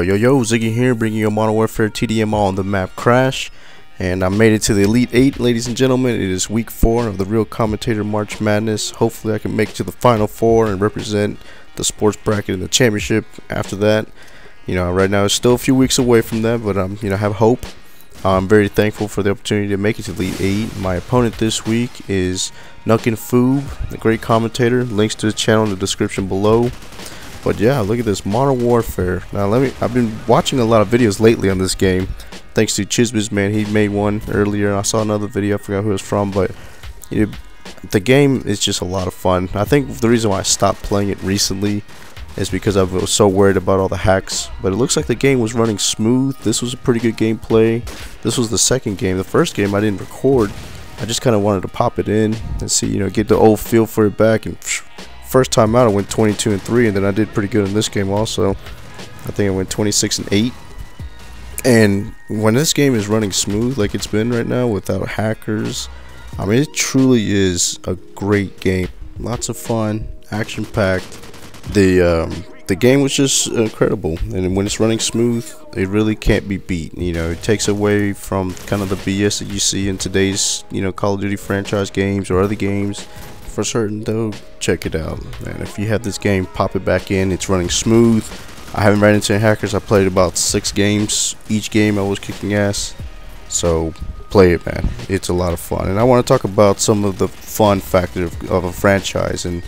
Yo, Ziggy here, bringing you Modern Warfare TDM on the map Crash. And I made it to the Elite 8, ladies and gentlemen. It is week 4 of the Real Commentator March Madness. Hopefully I can make it to the Final 4 and represent the sports bracket in the championship after that. Right now it's still a few weeks away from that, but I have hope. I'm very thankful for the opportunity to make it to the Elite 8. My opponent this week is Nuckin Foob, a great commentator. Links to his channel in the description below. But yeah, look at this Modern Warfare. Now I've been watching a lot of videos lately on this game, thanks to Chisbis, man. He made one earlier. I saw another video, I forgot who it was from, but the game is just a lot of fun. I think the reason why I stopped playing it recently is because I was so worried about all the hacks. But it looks like the game was running smooth. This was a pretty good gameplay. This was the second game. The first game I didn't record. I just kind of wanted to pop it in and see, get the old feel for it back. And first time out I went 22-3, and then I did pretty good in this game also. I think I went 26-8. And when this game is running smooth like it's been right now without hackers, I mean, it truly is a great game. Lots of fun, action packed. The game was just incredible, and when it's running smooth, it really can't be beat. It takes away from kind of the BS that you see in today's Call of Duty franchise games or other games. For certain though, check it out, man. If you have this game, pop it back in. It's running smooth. I haven't ran into any hackers. I played about 6 games. Each game I was kicking ass. So play it, man. It's a lot of fun. And I want to talk about some of the fun factor of a franchise. And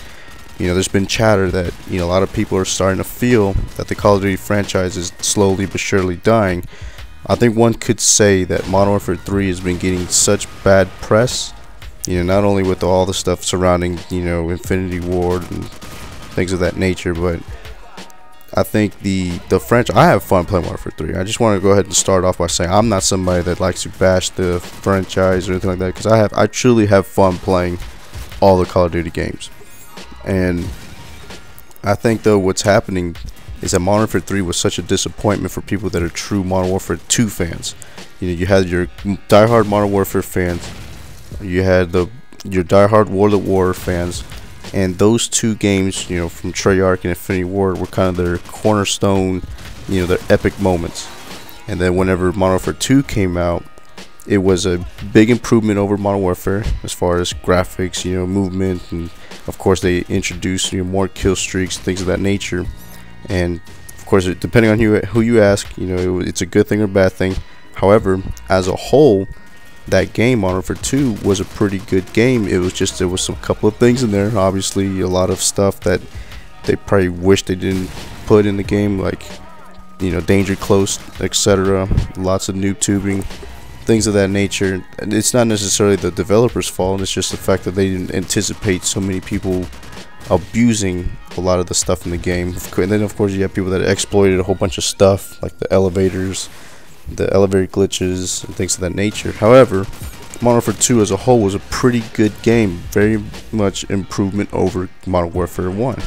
there's been chatter that a lot of people are starting to feel that the Call of Duty franchise is slowly but surely dying. I think one could say that Modern Warfare 3 has been getting such bad press. Not only with all the stuff surrounding, Infinity Ward and things of that nature, but I think the franchise, I have fun playing Modern Warfare 3. I just want to go ahead and start off by saying I'm not somebody that likes to bash the franchise or anything like that, because I truly have fun playing all the Call of Duty games. And I think though what's happening is that Modern Warfare 3 was such a disappointment for people that are true Modern Warfare 2 fans. You had your diehard Modern Warfare fans. You had your diehard World at War fans, and those two games, from Treyarch and Infinity Ward, were kind of their cornerstone, their epic moments. And then whenever Modern Warfare 2 came out, it was a big improvement over Modern Warfare as far as graphics, movement, and of course they introduced more kill streaks, things of that nature. And of course, depending on who you ask, it's a good thing or bad thing. However, as a whole, that game, Modern Warfare 2, was a pretty good game. It was just, there was some couple of things in there, obviously a lot of stuff that they probably wish they didn't put in the game, like danger close, etc. Lots of noob tubing, things of that nature. And it's not necessarily the developers' fault, it's just the fact that they didn't anticipate so many people abusing a lot of the stuff in the game. And then of course you have people that exploited a whole bunch of stuff, like the elevators, the elevator glitches, and things of that nature. However, Modern Warfare 2 as a whole was a pretty good game, very much improvement over Modern Warfare 1.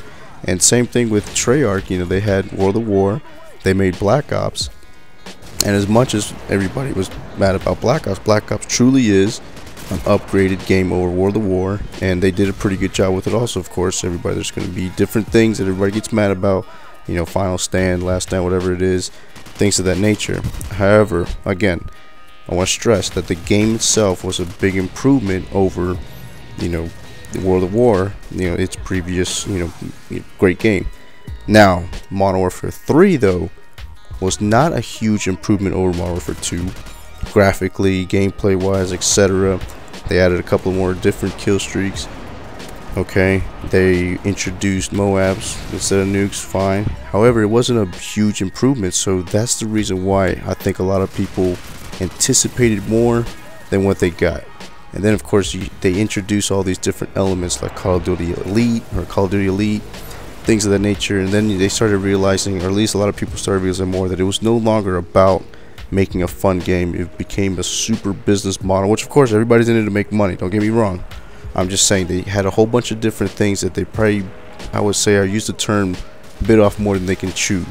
And same thing with Treyarch. They had World at War, they made Black Ops, and as much as everybody was mad about Black Ops truly is an upgraded game over World at War, and they did a pretty good job with it also. Of course, there's going to be different things that everybody gets mad about, Final Stand, Last Stand, whatever it is, things of that nature. However, again, I want to stress that the game itself was a big improvement over the World at War, its previous great game. Now Modern Warfare 3 though was not a huge improvement over Modern Warfare 2, graphically, gameplay wise, etc. They added a couple more different kill streaks. Okay, they introduced Moabs instead of nukes, fine. However, it wasn't a huge improvement, so that's the reason why I think a lot of people anticipated more than what they got. And then of course they introduced all these different elements like Call of Duty Elite or Call of Duty Elite, things of that nature. And then they started realizing, or at least a lot of people started realizing more, that it was no longer about making a fun game. It became a super business model, which of course everybody's in it to make money, don't get me wrong. I'm just saying they had a whole bunch of different things that they probably, I would say, I use the term, bit off more than they can chew.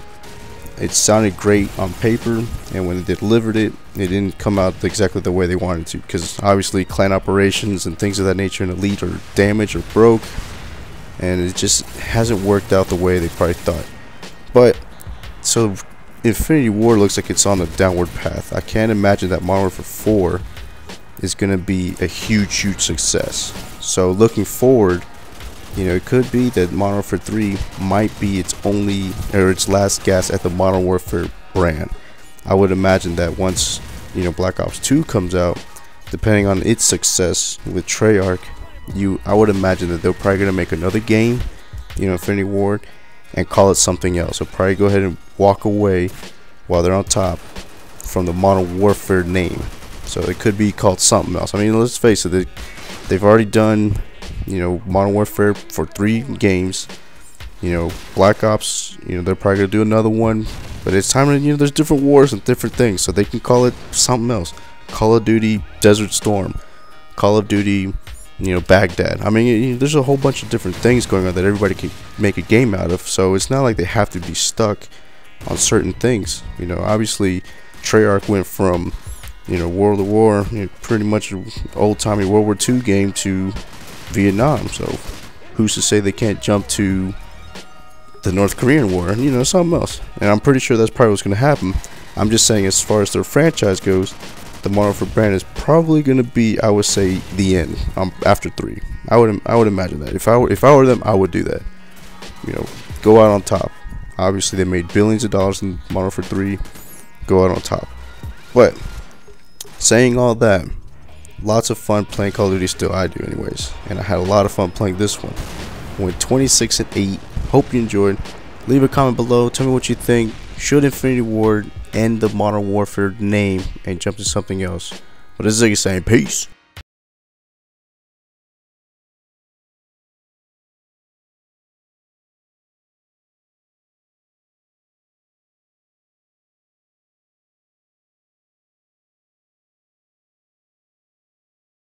It sounded great on paper, and when they delivered it, it didn't come out exactly the way they wanted to, because obviously clan operations and things of that nature in Elite are damaged or broke, and it just hasn't worked out the way they probably thought. But so Infinity Ward looks like it's on a downward path. I can't imagine that Modern Warfare 4 is going to be a huge success. So looking forward, you know, it could be that Modern Warfare 3 might be its only or its last gasp at the Modern Warfare brand. I would imagine that once, you know, Black Ops 2 comes out, depending on its success with Treyarch, I would imagine that they're probably going to make another game, you know, Infinity Ward, and call it something else. They'll probably go ahead and walk away while they're on top from the Modern Warfare name. So it could be called something else. I mean, let's face it, they've already done, you know, Modern Warfare for 3 games. You know, Black Ops, you know, they're probably going to do another one. But it's time to, you know, there's different wars and different things. So they can call it something else. Call of Duty Desert Storm. Call of Duty, you know, Baghdad. I mean, you know, there's a whole bunch of different things going on that everybody can make a game out of. So it's not like they have to be stuck on certain things. You know, obviously Treyarch went from, you know, World of War, you know, pretty much an old-timey World War II game, to Vietnam. So who's to say they can't jump to the North Korean War and, you know, something else. And I'm pretty sure that's probably what's going to happen. I'm just saying, as far as their franchise goes, the Modern Warfare brand is probably going to be, I would say, the end after 3. I would imagine that. If I were them, I would do that. You know, go out on top. Obviously, they made billions of dollars in Modern Warfare 3. Go out on top. But saying all that, lots of fun playing Call of Duty still. I do, anyways. And I had a lot of fun playing this one. Went 26-8. Hope you enjoyed. Leave a comment below. Tell me what you think. Should Infinity Ward end the Modern Warfare name and jump to something else? But this is Siggy saying peace.